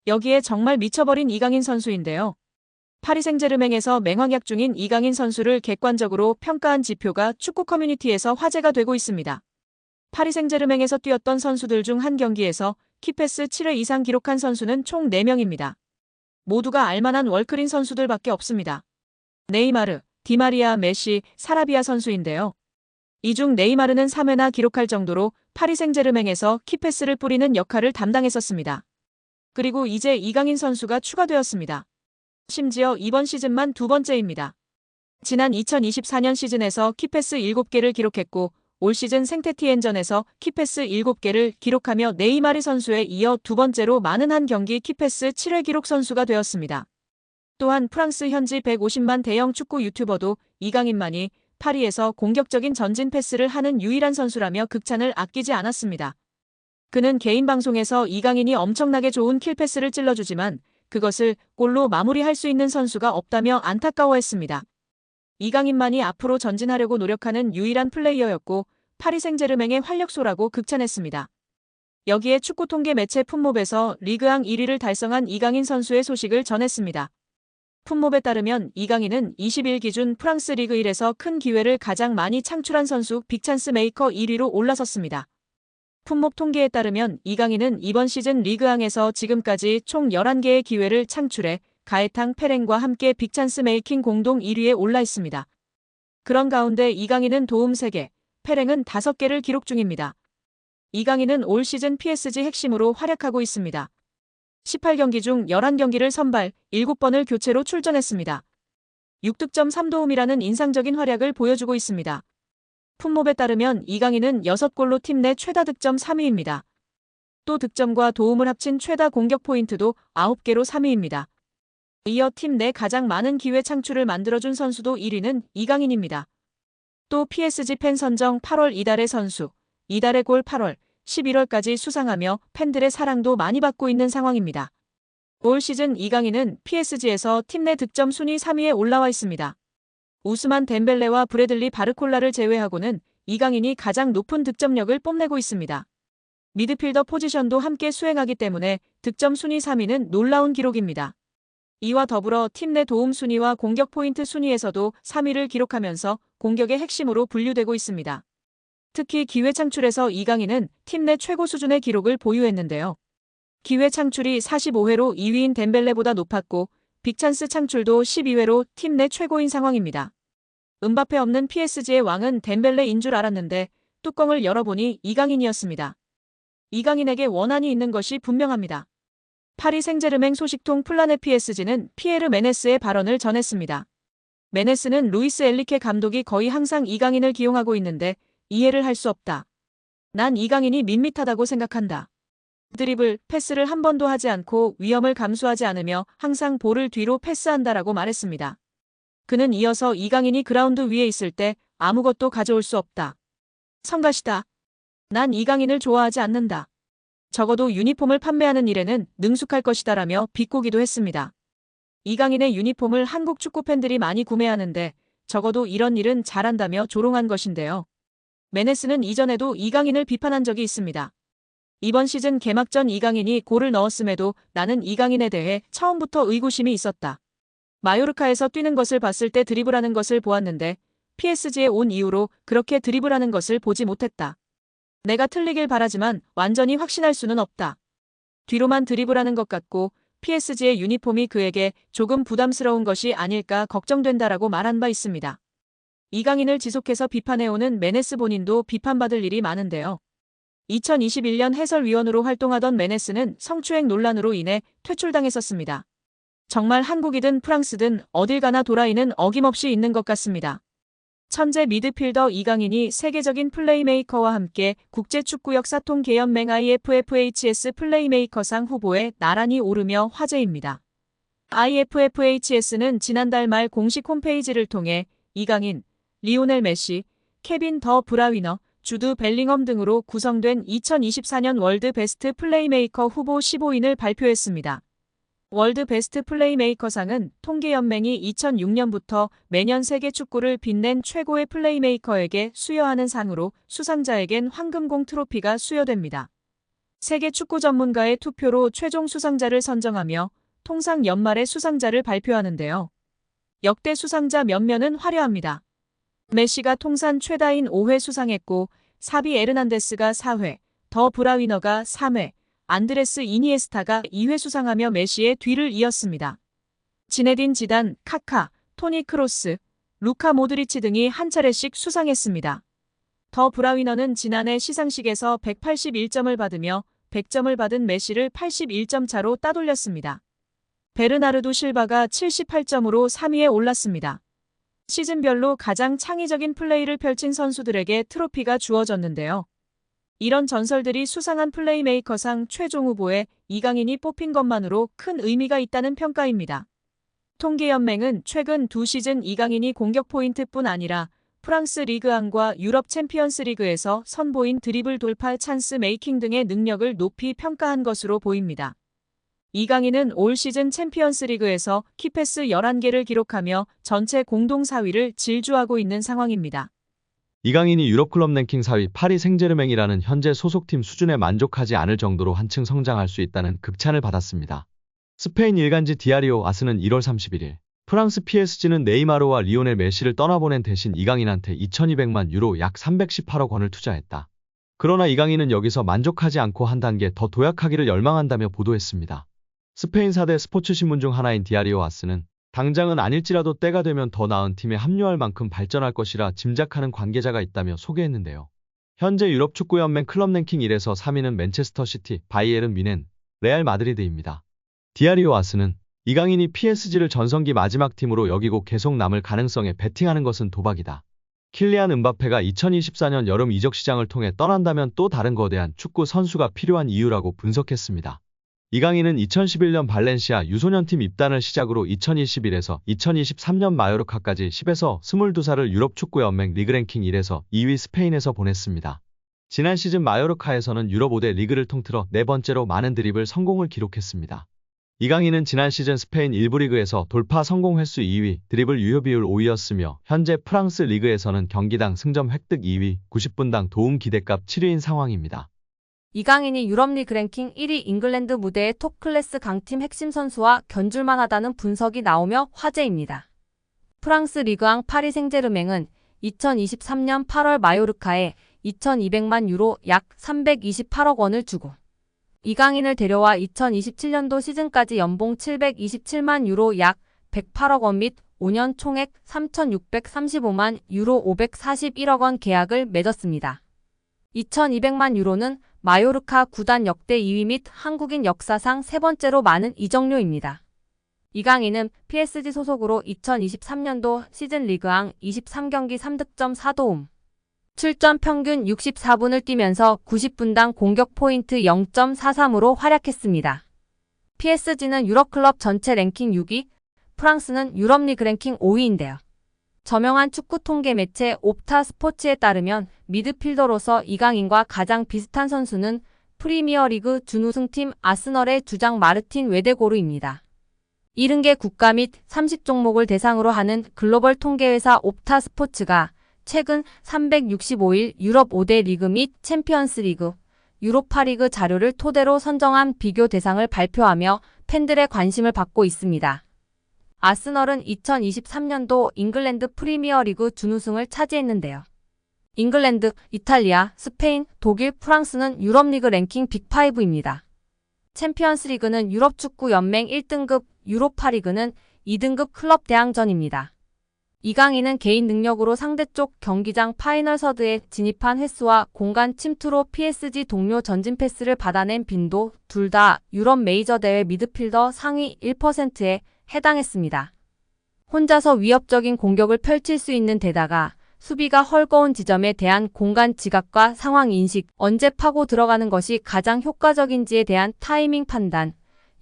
여기에 정말 미쳐버린 이강인 선수인데요. 파리 생제르맹에서 맹활약 중인 이강인 선수를 객관적으로 평가한 지표가 축구 커뮤니티에서 화제가 되고 있습니다. 파리 생제르맹에서 뛰었던 선수들 중 한 경기에서 키패스 7회 이상 기록한 선수는 총 4명입니다. 모두가 알만한 월클인 선수들밖에 없습니다. 네이마르, 디마리아, 메시, 사라비아 선수인데요. 이 중 네이마르는 3회나 기록할 정도로 파리 생제르맹에서 키패스를 뿌리는 역할을 담당했었습니다. 그리고 이제 이강인 선수가 추가되었습니다. 심지어 이번 시즌만 2번째입니다. 지난 2024년 시즌에서 키패스 7개를 기록했고 올 시즌 생테티엔전에서 키패스 7개를 기록하며 네이마르 선수에 이어 2번째로 많은 한 경기 키패스 7회 기록 선수가 되었습니다. 또한 프랑스 현지 150만 대형 축구 유튜버도 이강인만이 파리에서 공격적인 전진 패스를 하는 유일한 선수라며 극찬을 아끼지 않았습니다. 그는 개인 방송에서 이강인이 엄청나게 좋은 킬패스를 찔러주지만 그것을 골로 마무리할 수 있는 선수가 없다며 안타까워했습니다. 이강인만이 앞으로 전진하려고 노력하는 유일한 플레이어였고 파리 생제르맹의 활력소라고 극찬했습니다. 여기에 축구 통계 매체 풋몹에서 리그앙 1위를 달성한 이강인 선수의 소식을 전했습니다. 풋몹에 따르면 이강인은 20일 기준 프랑스 리그 1에서 큰 기회를 가장 많이 창출한 선수 빅찬스 메이커 1위로 올라섰습니다. 풋몹 통계에 따르면 이강인은 이번 시즌 리그앙에서 지금까지 총 11개의 기회를 창출해 가에탕 페렌과 함께 빅찬스 메이킹 공동 1위에 올라 있습니다. 그런 가운데 이강인은 도움 3개, 페렌은 5개를 기록 중입니다. 이강인은 올 시즌 PSG 핵심으로 활약하고 있습니다. 18경기 중 11경기를 선발, 7번을 교체로 출전했습니다. 6득점 3도움이라는 인상적인 활약을 보여주고 있습니다. 풋몹에 따르면 이강인은 6골로 팀 내 최다 득점 3위입니다. 또 득점과 도움을 합친 최다 공격 포인트도 9개로 3위입니다. 이어 팀 내 가장 많은 기회 창출을 만들어준 선수도 1위는 이강인입니다. 또 PSG 팬 선정 8월 이달의 선수, 이달의 골 8월, 11월까지 수상하며 팬들의 사랑도 많이 받고 있는 상황입니다. 올 시즌 이강인은 PSG에서 팀 내 득점 순위 3위에 올라와 있습니다. 우스만 덴벨레와 브래들리 바르콜라를 제외하고는 이강인이 가장 높은 득점력을 뽐내고 있습니다. 미드필더 포지션도 함께 수행하기 때문에 득점 순위 3위는 놀라운 기록입니다. 이와 더불어 팀 내 도움 순위와 공격 포인트 순위에서도 3위를 기록하면서 공격의 핵심으로 분류되고 있습니다. 특히 기회 창출에서 이강인은 팀 내 최고 수준의 기록을 보유했는데요. 기회 창출이 45회로 2위인 덴벨레보다 높았고 빅찬스 창출도 12회로 팀 내 최고인 상황입니다. 음바페 없는 PSG의 왕은 덴벨레인 줄 알았는데 뚜껑을 열어보니 이강인이었습니다. 이강인에게 원한이 있는 것이 분명합니다. 파리 생제르맹 소식통 플라넷 PSG는 피에르 메네스의 발언을 전했습니다. 메네스는 루이스 엘리케 감독이 거의 항상 이강인을 기용하고 있는데 이해를 할 수 없다. 난 이강인이 밋밋하다고 생각한다. 드리블, 패스를 한 번도 하지 않고 위험을 감수하지 않으며 항상 볼을 뒤로 패스한다라고 말했습니다. 그는 이어서 이강인이 그라운드 위에 있을 때 아무것도 가져올 수 없다. 성가시다. 난 이강인을 좋아하지 않는다. 적어도 유니폼을 판매하는 일에는 능숙할 것이다라며 비꼬기도 했습니다. 이강인의 유니폼을 한국 축구 팬들이 많이 구매하는데 적어도 이런 일은 잘한다며 조롱한 것인데요. 메네스는 이전에도 이강인을 비판한 적이 있습니다. 이번 시즌 개막전 이강인이 골을 넣었음에도 나는 이강인에 대해 처음부터 의구심이 있었다. 마요르카에서 뛰는 것을 봤을 때 드리블하는 것을 보았는데 PSG에 온 이후로 그렇게 드리블하는 것을 보지 못했다. 내가 틀리길 바라지만 완전히 확신할 수는 없다. 뒤로만 드리블하는 것 같고 PSG의 유니폼이 그에게 조금 부담스러운 것이 아닐까 걱정된다라고 말한 바 있습니다. 이강인을 지속해서 비판해오는 메네스 본인도 비판받을 일이 많은데요. 2021년 해설위원으로 활동하던 메네스는 성추행 논란으로 인해 퇴출당했었습니다. 정말 한국이든 프랑스든 어딜 가나 도라이는 어김없이 있는 것 같습니다. 천재 미드필더 이강인이 세계적인 플레이메이커와 함께 국제축구 역사통 계연맹 IFFHS 플레이메이커상 후보에 나란히 오르며 화제입니다. IFFHS는 지난달 말 공식 홈페이지를 통해 이강인, 리오넬 메시, 케빈 더 브라위너, 주드 벨링엄 등으로 구성된 2024년 월드 베스트 플레이메이커 후보 15인을 발표했습니다. 월드 베스트 플레이메이커상은 통계연맹이 2006년부터 매년 세계 축구를 빛낸 최고의 플레이메이커에게 수여하는 상으로 수상자에겐 황금공 트로피가 수여됩니다. 세계 축구 전문가의 투표로 최종 수상자를 선정하며 통상 연말에 수상자를 발표하는데요. 역대 수상자 면면은 화려합니다. 메시가 통산 최다인 5회 수상했고 사비 에르난데스가 4회, 더 브라위너가 3회, 안드레스 이니에스타가 2회 수상하며 메시의 뒤를 이었습니다. 지네딘 지단, 카카, 토니 크로스, 루카 모드리치 등이 한 차례씩 수상했습니다. 더 브라위너는 지난해 시상식에서 181점을 받으며 100점을 받은 메시를 81점 차로 따돌렸습니다. 베르나르도 실바가 78점으로 3위에 올랐습니다. 시즌별로 가장 창의적인 플레이를 펼친 선수들에게 트로피가 주어졌는데요. 이런 전설들이 수상한 플레이메이커상 최종 후보에 이강인이 뽑힌 것만으로 큰 의미가 있다는 평가입니다. 통계연맹은 최근 2시즌 이강인이 공격 포인트뿐 아니라 프랑스 리그앙과 유럽 챔피언스 리그에서 선보인 드리블 돌파 찬스 메이킹 등의 능력을 높이 평가한 것으로 보입니다. 이강인은 올 시즌 챔피언스 리그에서 키패스 11개를 기록하며 전체 공동 4위를 질주하고 있는 상황입니다. 이강인이 유럽클럽 랭킹 4위 파리 생제르맹이라는 현재 소속팀 수준에 만족하지 않을 정도로 한층 성장할 수 있다는 극찬을 받았습니다. 스페인 일간지 디아리오 아스는 1월 31일 프랑스 PSG는 네이마르와 리오넬 메시를 떠나보낸 대신 이강인한테 2200만 유로 약 318억 원을 투자했다. 그러나 이강인은 여기서 만족하지 않고 한 단계 더 도약하기를 열망한다며 보도했습니다. 스페인 4대 스포츠 신문 중 하나인 디아리오 아스는 당장은 아닐지라도 때가 되면 더 나은 팀에 합류할 만큼 발전할 것이라 짐작하는 관계자가 있다며 소개했는데요. 현재 유럽 축구연맹 클럽 랭킹 1에서 3위는 맨체스터 시티, 바이에른 뮌헨, 레알 마드리드입니다. 디아리오 아스는 이강인이 PSG를 전성기 마지막 팀으로 여기고 계속 남을 가능성에 베팅하는 것은 도박이다. 킬리안 음바페가 2024년 여름 이적 시장을 통해 떠난다면 또 다른 거대한 축구 선수가 필요한 이유라고 분석했습니다. 이강인은 2011년 발렌시아 유소년팀 입단을 시작으로 2021에서 2023년 마요르카까지 10에서 22살을 유럽 축구연맹 리그랭킹 1에서 2위 스페인에서 보냈습니다. 지난 시즌 마요르카에서는 유럽 5대 리그를 통틀어 네 번째로 많은 드리블 성공을 기록했습니다. 이강인은 지난 시즌 스페인 1부 리그에서 돌파 성공 횟수 2위, 드리블 유효 비율 5위였으며 현재 프랑스 리그에서는 경기당 승점 획득 2위, 90분당 도움 기대값 7위인 상황입니다. 이강인이 유럽 리그 랭킹 1위 잉글랜드 무대의 톱클래스 강팀 핵심 선수와 견줄만하다는 분석이 나오며 화제입니다. 프랑스 리그앙 파리 생제르맹은 2023년 8월 마요르카에 2200만 유로 약 328억 원을 주고 이강인을 데려와 2027년도 시즌까지 연봉 727만 유로 약 108억 원 및 5년 총액 3,635만 유로 541억 원 계약을 맺었습니다. 2,200만 유로는 마요르카 구단 역대 2위 및 한국인 역사상 세 번째로 많은 이적료입니다. 이강인은 PSG 소속으로 2023년도 시즌 리그앙 23경기 3득점 4도움, 출전 평균 64분을 뛰면서 90분당 공격 포인트 0.43으로 활약했습니다. PSG는 유럽클럽 전체 랭킹 6위, 프랑스는 유럽 리그 랭킹 5위인데요. 저명한 축구 통계 매체 옵타 스포츠에 따르면 미드필더로서 이강인과 가장 비슷한 선수는 프리미어리그 준우승팀 아스널의 주장 마르틴 웨데고르입니다. 70개 국가 및 30종목을 대상으로 하는 글로벌 통계회사 옵타 스포츠가 최근 365일 유럽 5대 리그 및 챔피언스 리그, 유로파리그 자료를 토대로 선정한 비교 대상을 발표하며 팬들의 관심을 받고 있습니다. 아스널은 2023년도 잉글랜드 프리미어리그 준우승을 차지했는데요. 잉글랜드, 이탈리아, 스페인, 독일, 프랑스는 유럽 리그 랭킹 빅5입니다. 챔피언스 리그는 유럽 축구 연맹 1등급, 유로파리그는 2등급 클럽 대항전입니다. 이강인은 개인 능력으로 상대쪽 경기장 파이널 서드에 진입한 횟수와 공간 침투로 PSG 동료 전진 패스를 받아낸 빈도 둘 다 유럽 메이저 대회 미드필더 상위 1%에 해당했습니다. 혼자서 위협적인 공격을 펼칠 수 있는 데다가 수비가 헐거운 지점에 대한 공간 지각과 상황 인식, 언제 파고 들어가는 것이 가장 효과적인지에 대한 타이밍 판단,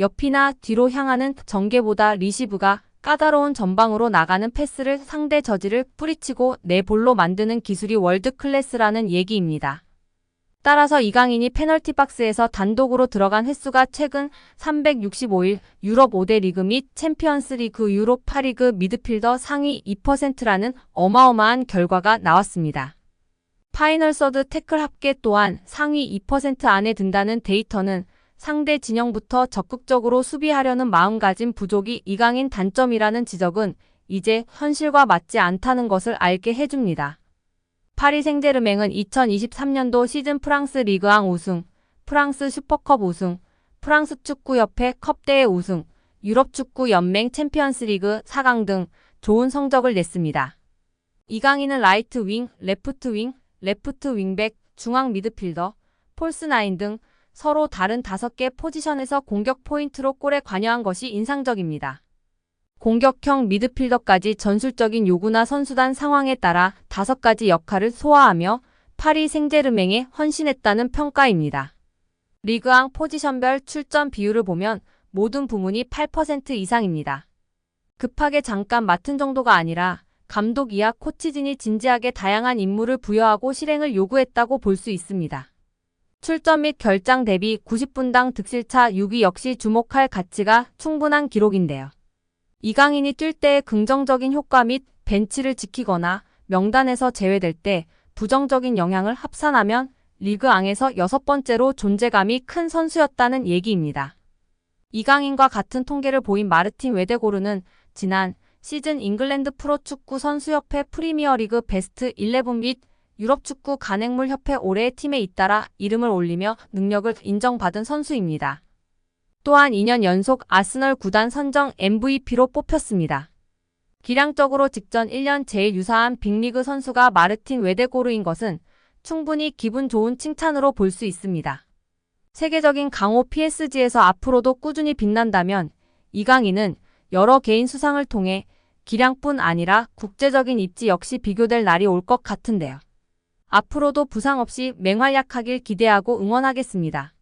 옆이나 뒤로 향하는 전개보다 리시브가 까다로운 전방으로 나가는 패스를 상대 저지를 뿌리치고 내 볼로 만드는 기술이 월드 클래스라는 얘기입니다. 따라서 이강인이 페널티 박스에서 단독으로 들어간 횟수가 최근 365일 유럽 5대 리그 및 챔피언스 리그 유로파리그 미드필더 상위 2%라는 어마어마한 결과가 나왔습니다. 파이널 서드 태클 합계 또한 상위 2% 안에 든다는 데이터는 상대 진영부터 적극적으로 수비하려는 마음가짐 부족이 이강인 단점이라는 지적은 이제 현실과 맞지 않다는 것을 알게 해줍니다. 파리 생제르맹은 2023년도 시즌 프랑스 리그앙 우승, 프랑스 슈퍼컵 우승, 프랑스 축구협회 컵대회 우승, 유럽 축구 연맹 챔피언스리그 4강 등 좋은 성적을 냈습니다. 이강인은 라이트 윙, 레프트 윙, 레프트 윙백, 중앙 미드필더, 폴스9 등 서로 다른 5개 포지션에서 공격 포인트로 골에 관여한 것이 인상적입니다. 공격형 미드필더까지 전술적인 요구나 선수단 상황에 따라 5가지 역할을 소화하며 파리 생제르맹에 헌신했다는 평가입니다. 리그앙 포지션별 출전 비율을 보면 모든 부문이 8% 이상입니다. 급하게 잠깐 맡은 정도가 아니라 감독 이하 코치진이 진지하게 다양한 임무를 부여하고 실행을 요구했다고 볼 수 있습니다. 출전 및 결장 대비 90분당 득실차 6위 역시 주목할 가치가 충분한 기록인데요. 이강인이 뛸 때의 긍정적인 효과 및 벤치를 지키거나 명단에서 제외될 때 부정적인 영향을 합산하면 리그앙에서 6번째로 존재감이 큰 선수였다는 얘기입니다. 이강인과 같은 통계를 보인 마르틴 웨데고르는 지난 시즌 잉글랜드 프로축구 선수협회 프리미어리그 베스트 11 및 유럽축구 간행물협회 올해의 팀에 잇따라 이름을 올리며 능력을 인정받은 선수입니다. 또한 2년 연속 아스널 구단 선정 MVP로 뽑혔습니다. 기량적으로 직전 1년 제일 유사한 빅리그 선수가 마르틴 웨데고르인 것은 충분히 기분 좋은 칭찬으로 볼 수 있습니다. 세계적인 강호 PSG에서 앞으로도 꾸준히 빛난다면 이강인은 여러 개인 수상을 통해 기량뿐 아니라 국제적인 입지 역시 비교될 날이 올 것 같은데요. 앞으로도 부상 없이 맹활약하길 기대하고 응원하겠습니다.